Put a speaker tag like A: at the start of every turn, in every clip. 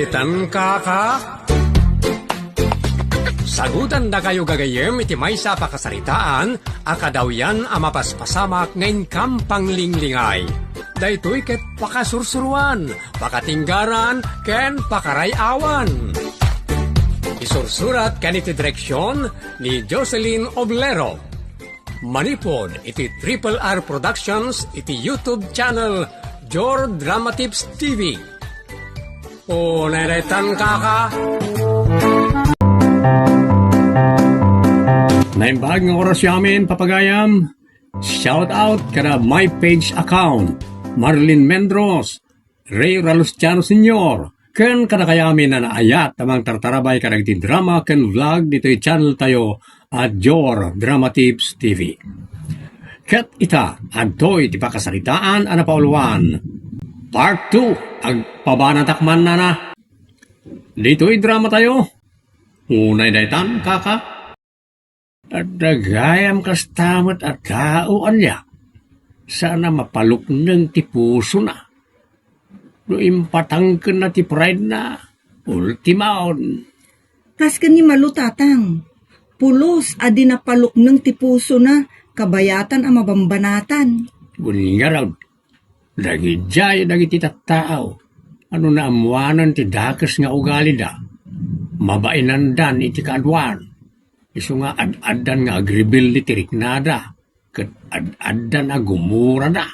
A: Daytan kaka. Sagutan da kayo gagayem iti maysa pakasaritaan, akadawyan amapaspasamak ngayon kampang linglingay. Daytoy ket pakasursuruan, pakatinggaran, ken pakarayawan. Isursurat kaniti direksyon ni Jocelyn Oblero. Manipod iti Triple R Productions iti YouTube channel Jor Drama Tips TV. O neretan kaka. Naimbag ng oras yamin, papagayam. Shout out kada my page account. Marlene Mendros, Ray Ralustiano Sr. Ken kada kayamin na naayat tamang tartarabay kadag ti drama ken vlog dito'y channel tayo at Jor Drama Tips TV. Ket ita, adtoy ti pakasaritaan ana pauluan. Part 2, agpabanatakman na. Dito'y drama tayo. Unay daytan, kaka. At dagayam kastamat at kauan niya. Sana mapaluk ng ti puso na. No impatangken na ti pride na. Ultimaon.
B: Kas ka ni malutatang. Pulos adi napaluk ng ti puso na. Kabayatan ang mabambanatan.
A: Gunyaraw. Dagijay dagiti tattao. Ano na amuanan ti dakas nga ugali da. Mabainandan iti kaadwan. Iso nga ad-adan nga agribil iti riknada. Kat ad-adan nga gumura da.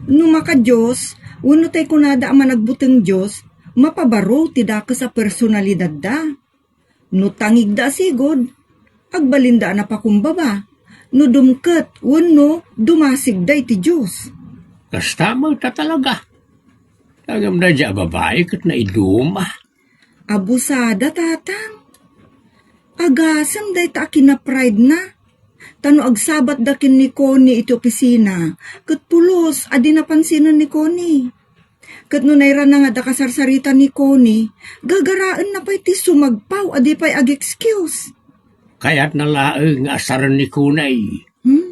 B: Numaka Diyos, uno tay kunada ang managbuteng Diyos, mapabaro ti dakas sa personalidad da. No tangig da sigod, agbalinda na pakumbaba. No dumket, uno dumasig da iti Diyos.
A: Kastama ta talaga. Agam na dya babae kat na iduma.
B: Abusada tatang. Agasam day ta kina-pride na. Tano agsabat da kin ni Connie iti opisina. Kat pulos, adi napansinan ni Connie. Kat nunayra na nga da kasarsarita ni Connie, gagaraan na pa iti sumagpaw, adi pa'y ag-excuse.
A: Kaya't nalaeng asaran ni Kunay.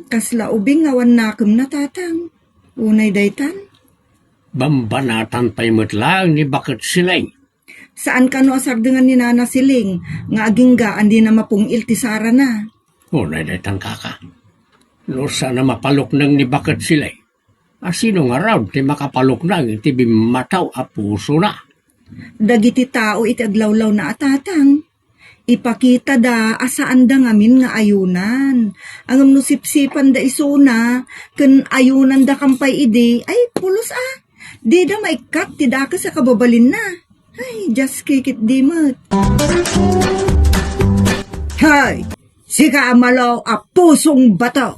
B: Kasla ubing ngawan nakam na tatang. Unay daytan.
A: Bambanatan pa'y matlang ni bakit silay.
B: Saan ka no asardengan ni Nana Siling, nga agingga andi na mapungil ti Sara na.
A: Unay daytan kaka. No sana mapalok nang ni bakit silay. Asino nga raw ti makapalok nang iti bimataw a puso na.
B: Dagiti tao iti aglawlaw na atatang. Ipakita da asaan da ngamin nga ayunan. Ang nusipsipan da isuna, ken ayunan da kampay idi, ay pulos Di da maikat ti daka sa kababalin na. Ay, just kikit di mat. Hay! Sika amalaw a pusong bato.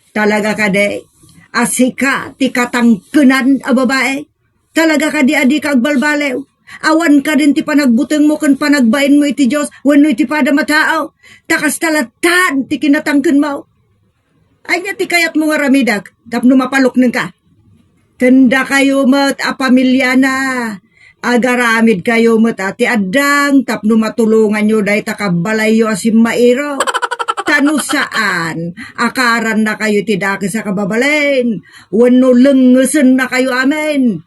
B: Talaga ka de, asika ti katangkenan a babae. Talaga ka di adi ka agbalbalew. Awan ka din ti panagbuteng mo kan panagbain mo iti Diyos wano iti pada matao. Takas talatan ti kinatangken mo. Ay nga ti kayat mo nga ramidag, tapno mapalok nang ka. Tanda kayo mat a pamilya na. Agaramid kayo mat ati adang, tapno matulungan nyo dahi takabalayo asim mairo. Tano saan, akaran na kayo tidake sa kababalain. Wano lengusen na kayo amin.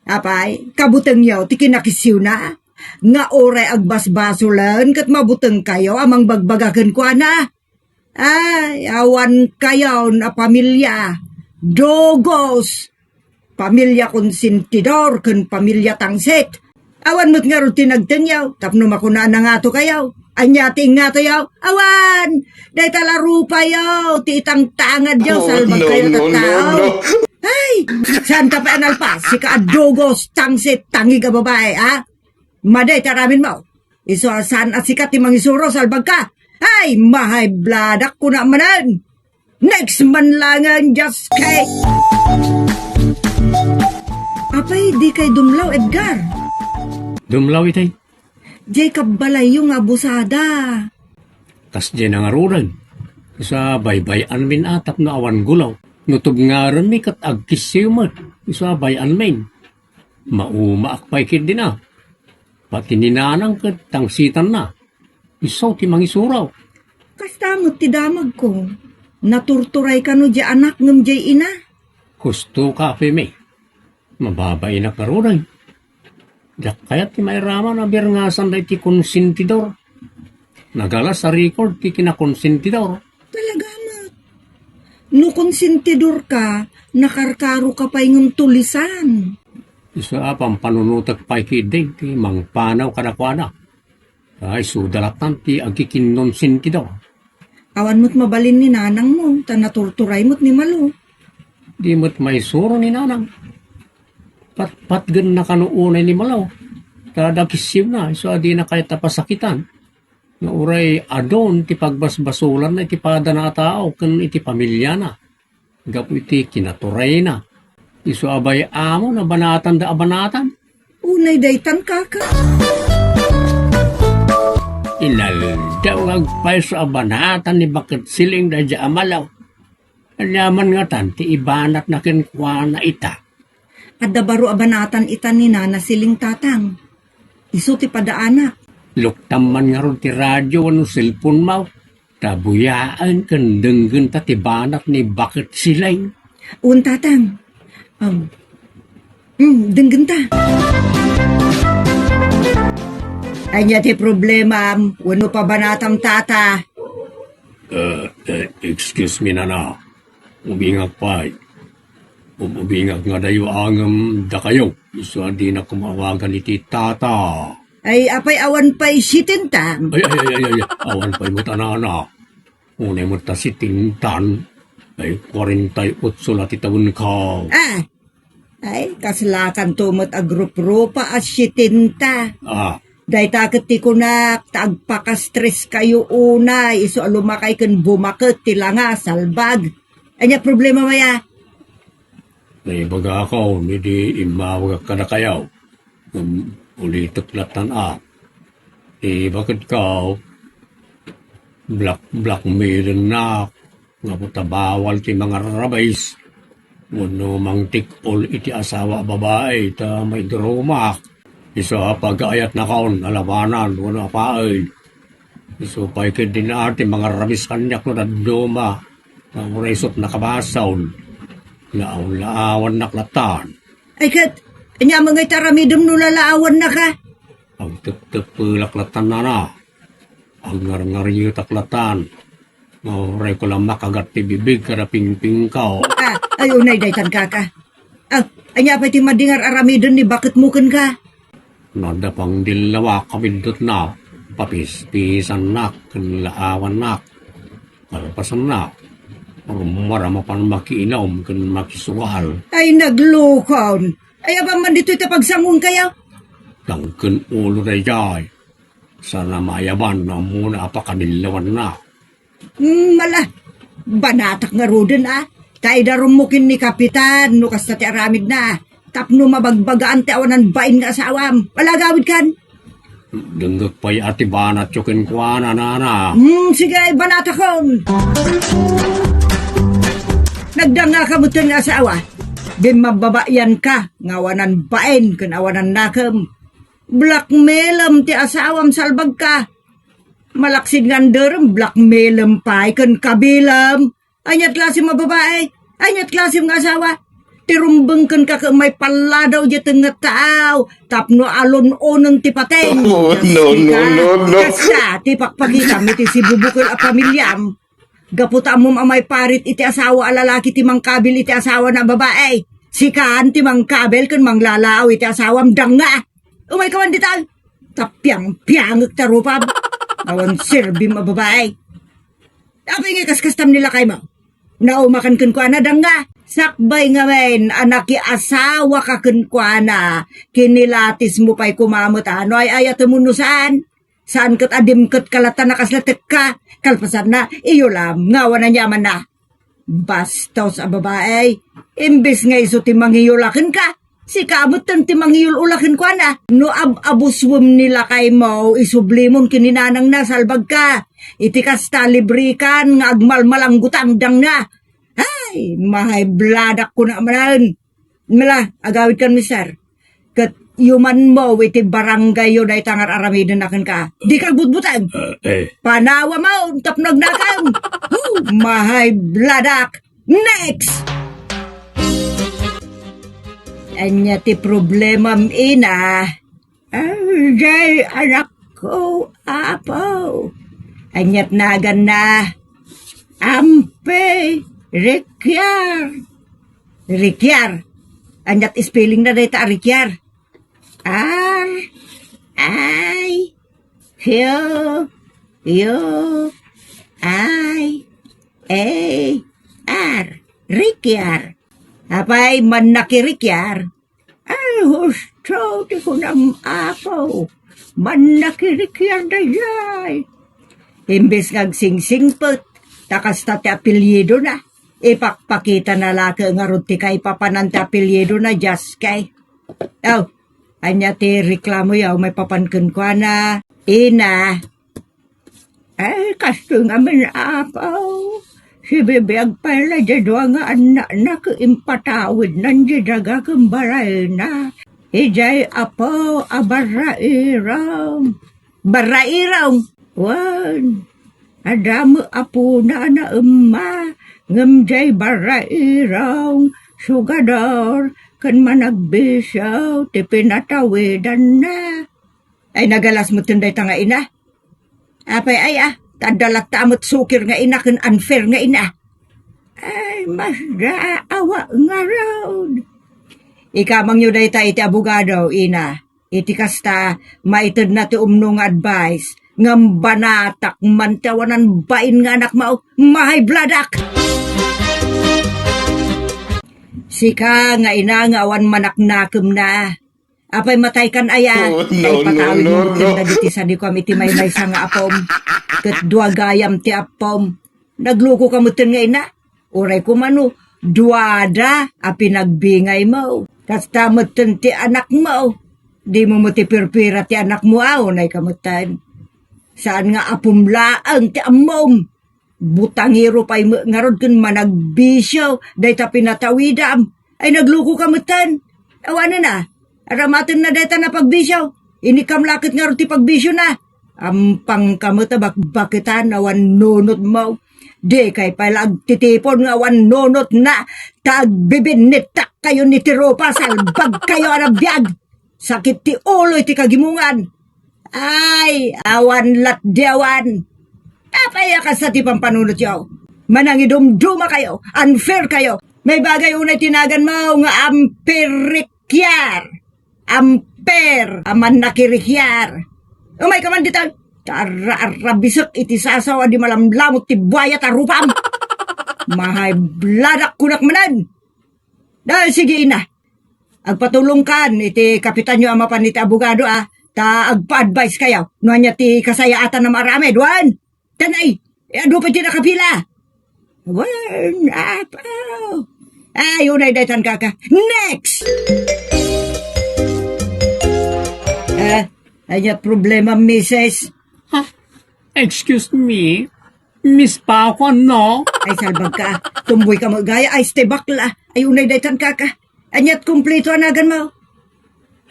B: Apay, kabuteng yaw, ti kinakisiw na. Nga oray agbasbasulan, kat mabuteng kayo, amang bagbagagan ko na. Ay, awan kayo na pamilya. Dogos. Pamilya konsentidor, kun pamilya tangsit. Awan mo't nga rin tinagtengyaw, tapno makuna na nga to kayo. Anyating nga to yaw, awan! Day talaro pa yaw, ti itang tangad yaw, salbag kayo tattao. Ay, saan ka pa analpas? Si kaadogos, tangsit, tangi ka babae, ha? Maday, taramin mo. Iso saan at sikat ti mangisuro, salbag ka. Ay, mahay bladak ko na manan. Next man langan, just kay. Apay, di kay dumlaw, Edgar.
A: Dumlaw itay.
B: Jacob Balayo nga abusada.
A: Kas dyan ang aruran. Sa baybayan min atap na awan gulaw. Nutog nga rin mi kat agkisiw mo. Sa bayan min. Maumaakpay kit din na. Pati ninanang kat tangsitan na. Isaw ti mangisuraw.
B: Kastamot ti damag ko. Naturturay ka no di anak ngam di ina.
A: Gusto ka, Femi. Mababay na karunan. Kaya ti may rama na birngasan na iti konsentidor. Nagala sa record ti kinakonsentidor.
B: Talaga mo. No konsentidor ka, nakarkaro ka pa yung tulisan.
A: Isa apang panunutag pa ikidig ti mangpanaw kadakwana. Ay sudalatan ti agikinon sentidor.
B: Awan mo't mabalin ni nanang mo, tanaturturay mo't ni Malo.
A: Di mo't may suro ni nanang. Patgan na kanuunay ni Malaw. Tadakisiw na, so adi na kahit tapasakitan. Nga uray adon ti pagbasbasulan na iti pada na tao, kan iti pamilya na. Gapu iti kinaturay na. Iso abay amo na banatan da abanatan.
B: Unay daytan kaka.
A: Inaldawag pa sa abanatan ni Bakit Siling da dya Malaw. Anyaman nga tan, ti ibanat na kinkwa na ita.
B: At dabaro abanatan itan ni Nana Siling Tatang. Iso ti padaanak.
A: Luktam man nga ron ti radyo ano cellphone mo. Tabuyaan kan denggen ta ti banat ni Bakit Siling.
B: Un Tatang. Denggan ta. Anya ti problema, wano pa banatam tata.
A: Excuse me na. Umingag pa. Umingag nga dayo angam da kayo. Iso di na kumawagan iti tata.
B: Ay apay awan pa'y sitintam.
A: Ay. Awan pa'y mo tanana. Unay mo ta si Tintan. Ay 48 lati taon ka.
B: Ay kaslakan tumot a grup-rupa at sitinta. Day takot ti kunak, taagpaka-stress kayo una, iso alumakay kan bumakot ti langa, salbag. Anya problema maya?
A: Naibaga ako, hindi imawag ka na kayaw. Ulitok latan bakit ka blackmail na nga puta bawal ti mga rabays. Wano mang tikol iti asawa babae, ta may drumak. Isa pag-ayat na kaon, alabanan, wala pa ay. Iso pa ikid din ati mga rabis kanyak no na duma. Ang resot na kabasaw. Laawan naklatan.
B: Ay kat, anya mga taramidom no lalaawan na ka?
A: Ang laklatan na. Ang ngar-ngar taklatan. Mauray ko lang makagat ti bibig kada ping-ping ka.
B: Ay unay daytan kaka. Anya pa ti madingar aramidon ni bakit muken ka?
A: Nada pang dilawa kabindot na, papis-pisan nak, kanlaawan nak, kalpasan nak, marama pan makiinom, kan makisuwal.
B: Ay naglukon. Ay abang man dito itapagsangong kayo?
A: Langken ulo na jay, sana mayaban na muna apakanilawan na.
B: Mala, banatak nga rudin Kay darumukin ni Kapitan, no kasta ti aramid na. Tapno mabagbagaan ti awanan bain nga asawam. Wala gawid kan?
A: Denggak pa'y ati banat yokin kwa na.
B: Sige, banata kon. Nagdanga ka mo nga asawa. Di mababayan ka, ngawanan bain, kan awanan nakam. Blackmailem ti asawam salbag ka. Malaksid nga derem, blackmailem pa'y, kan kabilam. Anyat klase mababae, anyat klase nga asawa. Tirumbengken ka may paladaw di tengah tao. Tapno alon-onon ti pateng.
C: No.
B: Kasta, ti pakpagi kami ti si bubukol a pamilyam. Gaputa mo amay parit iti asawa a lalaki ti mangkabil iti asawa na babae. Sikaan ti mangkabil kan manglalaaw iti asawam danga. Umay kawan di tal. Tapyang-piyangag tarupab. Awan sirbim a babae. Apa nga kaskastam nila kay mo? Naumakan kan ko na danga. Sakbay nga men, anak asawa ka kenkwana, kinilatis mo pa'y kumamot ay ayat mo no saan? Saan kat adim kat kalatan na kaslatek ka? Kalpasan na, iyo lam, ngawa na nyaman na. Bastaw sa babae, imbis nga iso timanghiyulakin ka, si kamot tan timanghiyulakin kwa na. No abuswam nila kay mo, isublimon kininanang na salbag ka. Itikas talibrikan, nga agmalmalang gutang dang na. Ay, mahay bladak ko na manan. Mala, agawid kan mister. Kat yuman mo, iti barangay yun ay tangar aramidan na ka. Di ka butbutan. Panawa mo, tapnog na kang. Mahay bladak. Next! Anya ti problemam ina. Jay, anak ko, apo. Anyat nagan na. Ampe, Rikyar. Rikyar. Anyat spelling na dahita Rikyar. R, I, Q, U, I, A, R. Rikyar. Apay man nakirikyar. Ay, husto, di ko nam apo. Man nakirikyar na jay. Imbes ngag sing-singpot, takas tate apelyido na. Ipakpakita na laki nga ruti kay papanante apelyido na just kay. Oh, anya ti reklamo yaw may papankun ko na. Ina. Ay, kasto nga man apo. Si bibiyag pala jadwa nga anak na kaimpatawid nan jadaga kumbaray na. Ijay apo abarairaw. Barairaw. Wan. Adamu apo na na ngamjay barairaw. Sugador. Kan managbisaw. Ti pinatawidan na. Ay nagalas mo tunday tanga ina. Apay ay tadalat tamot sukir nga ina kan unfair nga ina. Ay, mas daawa nga raw. Ikamang yun day ta iti abogado, ina. Iti kasta, maitid na ti umnong advice. Ngam banatak mantawanan bain nga anak mo, mahay bladak. Sika nga ina nga awan manaknakem na. Apay matay kan aya. Ay patawid mo na diti sa di ko iti may sa nga apom. Kat dua gayam ti apom. Nagluko ka mutin nga ina. Uray ko mano, duada a pinagbingay mo. Kasta mutin ti anak mo. Di mo mo ti pirpira ti anak mo nay kamutan. Saan nga apom laang ti amom. Butangiro pa'y ngarod kun managbisyo. Day ta pinatawidam. Ay nagluko ka mutin. Awanan na. Aramatin na deta na pagbisyo. Inikam lakit nga ti pagbisyo na. Ampang kamuta bakbakitan awan nunot mo. Di kay palag titipon nga awan nunot na. Tagbibinitak kayo ni tiropa salbag kayo arabiyag. Sakit ti ulo iti kagimungan. Ay, awan latdiawan. Apaya ka sa ti pampanunot yaw. Manangidumduma kayo. Unfair kayo. May bagay unay tinagan mo nga amperikyar. Amper, aman nakirikyar. Umay ka man dito. Tararabisot iti sasawa di malamlamot ti buaya tarupam. Mahay bladak kunak manan. Dahil sige ina. Agpatulong kan iti kapitan nyo ama pan iti abogado ta agpa-advise kayo. Nuhan niya ti kasayaatan na marami. Duan. Tanay. Ado pa ti nakapila. Wan, apaw. Unay daytan kaka. Next! Ayat problema, Mrs.
A: Excuse me, Miss pa ako, no?
B: Ay, salbag ka. Tumboy ka mo, gaya. Ay, ste bakla. Ay, unay daytan kaka. Anyat kumpleto anagan mo.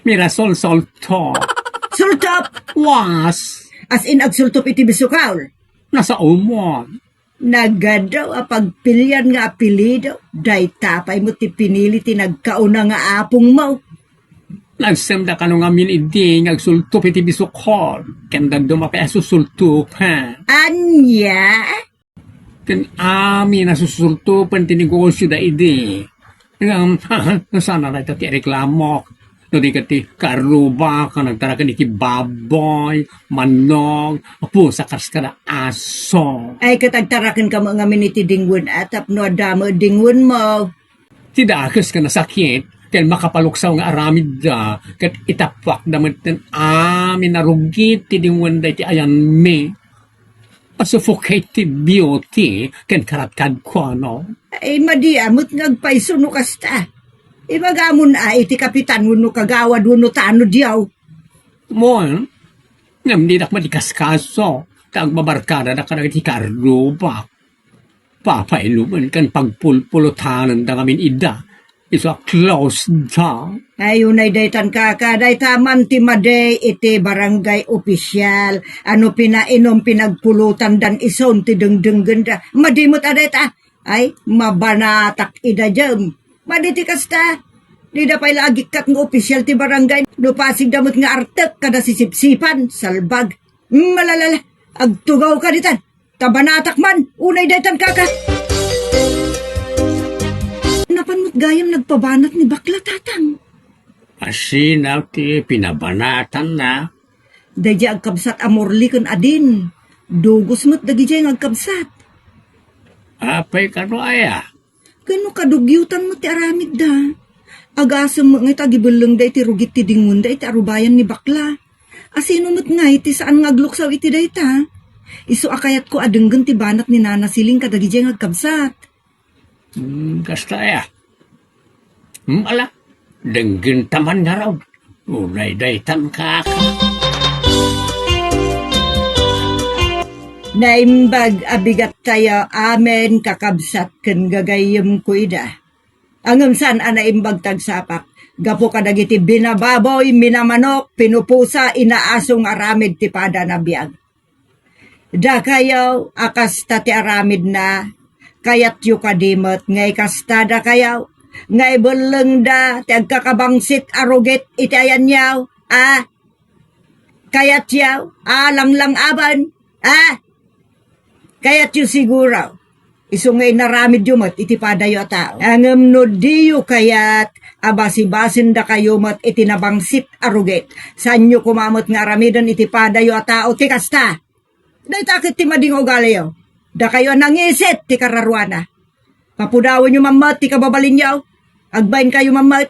A: Mirasol solto.
B: Sultop.
A: Was.
B: As in, agsultop iti bisukaw.
A: Nasa umon.
B: Nagadaw pagpilian nga apelido. Day tapay mo ti pinili ti nagkauna nga apong mo.
A: Nagsemda ka nung amin idi, nagsultup iti bisukol. Kanda dumapay asusultup, ha?
B: Anya?
A: Kan amin nasusultupan ti negosyo da idi. Sana na ito ti reklamo. No di ka ti karuba, ka nagtarakan iti baboy, manog, pusa kas ka na aso.
B: Ay, katagtarakan ka mga miniti dingwin atap no adamo dingwin mo.
A: Tidakas ka na sakit. Kaya makapaluksaw nga aramid da, kat itapak damat ten amin narugit, tidingwan da iti ayan me. Pasuffocate ti beauty, ken karatkad ko, no?
B: Ay, madiamot ngagpaiso no kasta. Imagamon iti kapitan no kagawad no tano diyaw.
A: Mon, ngam di dak matikaskaso, kag babarkada da ka iti karuba. Papailuman kan pagpulpulutanan da ngamin ida. It's a close down.
B: Ayunay daytan kaka, daytaman ti maday iti barangay opisyal. Ano pinainom pinagpulutan dan ison ti dengdeng ganda. Madimot aday ta. Ay, mabanatak ida jam. Maditi kasta. Di da pa'y lagi kat ng opisyal ti barangay. Lupasig damot nga artek kada sisipsipan, salbag. Malalala, agtugaw ka ditan. Tabanatak man, unay daytan kaka. Napanmot gayam nagpabanat ni bakla tatang.
A: Asinaw ti pinabanatan na.
B: Dayja agkabsat amorli kun adin. Dugos mo't dagijay agkabsat.
A: Apay ka no aya.
B: Kano kadugyutan mo ti aramid da. Agasam mo nga tagibulong da iti rugit ti dingun da iti arubayan ni bakla. Asino mo't nga iti saan ngagluksaw iti da ita. Isu akayat ko adenggan ti banat ni Nana Siling kadagijay agkabsat.
A: Kasta aya. Ala, denggin taman nga raw. Unay daytan kaka.
B: Naimbag abigat tayo amen kakabsat ken gagayem ko ida. Angem san anaimbag tagsapak. Gapo kadagiti binababoy, minamanok, pinupusa, inaasong aramid ti pada na biyag. Da kayaw, akas ti aramid na, kayat yu kadimot, ngay kastada kayaw, ngay beleng da, ti agkakabangsit arugit, iti ayan yaw, kayat yaw, lang aban, kayat yu siguro, isungay naramid yu mat, iti padayo tao. Angem no diyo kayat, abasi-basin da kayo mat, iti nabangsit arugit, sanyo kumamot nga aramidan, iti padayo tao, ti kasta. Dahil takit ti mading ugalayaw, da kayo nangisit, ti kararwana. Papudawan nyo mamat, ti kababalin yaw, agbayin kayo mamat,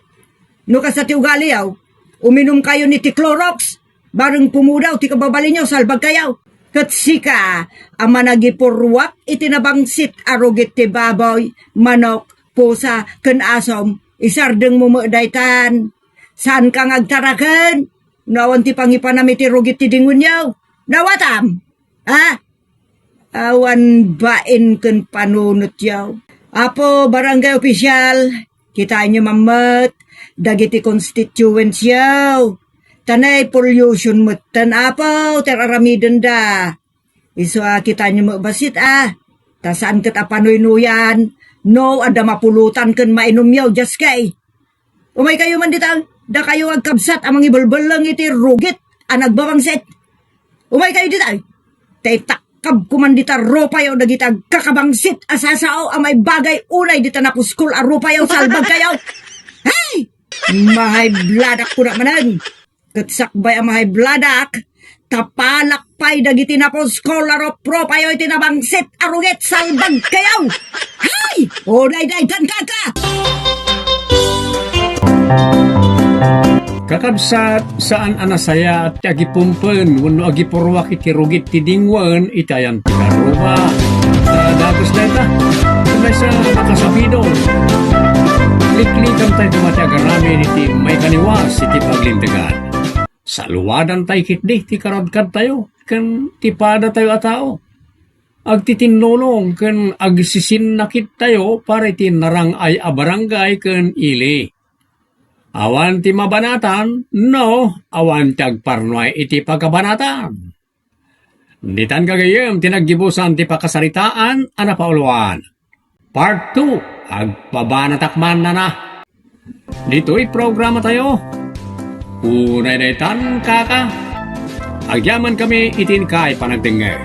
B: no kasa ti ugalayaw, uminom kayo ni ti Clorox, bareng pumudaw, ti kababalin yaw, salbag kayaw. Katsika, ama nagipurwak, itinabangsit arugit ti baboy, manok, pusa, ken asom, isardeng mo daytan. Saan kang agtaraken? Nawan ti pangipanami ti rugit ti dingun yaw. Nawatam? Awan bain ken panunot yaw. Apo, barangay opisyal, kita nyo mamat, dagiti constituents yaw. Tanay pollution mo, apo, teraramiden da. Iso kita nyo mabasit tasaan kat apanoy nuyan, no, ada mapulutan ken mainom yaw, just kay. Umay kayo man ditang, da kayo agkabsat amang ibalbal lang iti rugit, nagbabangsit. Umay kayo ditang, tay takkab kumandita ropayaw dagita kakabangsit asasao amay bagay unay dita napuskul a ropayaw salbag kayaw. Hey! Mahay bladak ko na manan. Katsakbay ang mahay bladak, tapalakpay dagiti napuskul a ropayaw iti nabangsit arugit salbag kayaw. Hey! Unay daytan kaka!
A: Kakabsat saan anasaya at agipumpen wano agipurwak iti rugit ti dingwan itayan ti karuba. Datos data, kumay sa makasabido. Klik-klikan tayo kumati agaramin iti may kaniwas iti paglindagan. Sa luwadan tayo kitdi ti karadkad tayo, kan tipada tayo atao. Agtitinulong kan agsisinakit tayo para iti narang ay abarangay kan ili. Awan ti mabanatan, no, awan ti agparnoy iti pagkabanatan. Ditan kagayem, tinaggibusan ti pakasaritaan, anapauluan. Part 2, agpabanatakman na. Dito'y programa tayo. Unay daytan kaka. Agyaman kami itin kay panagdengge.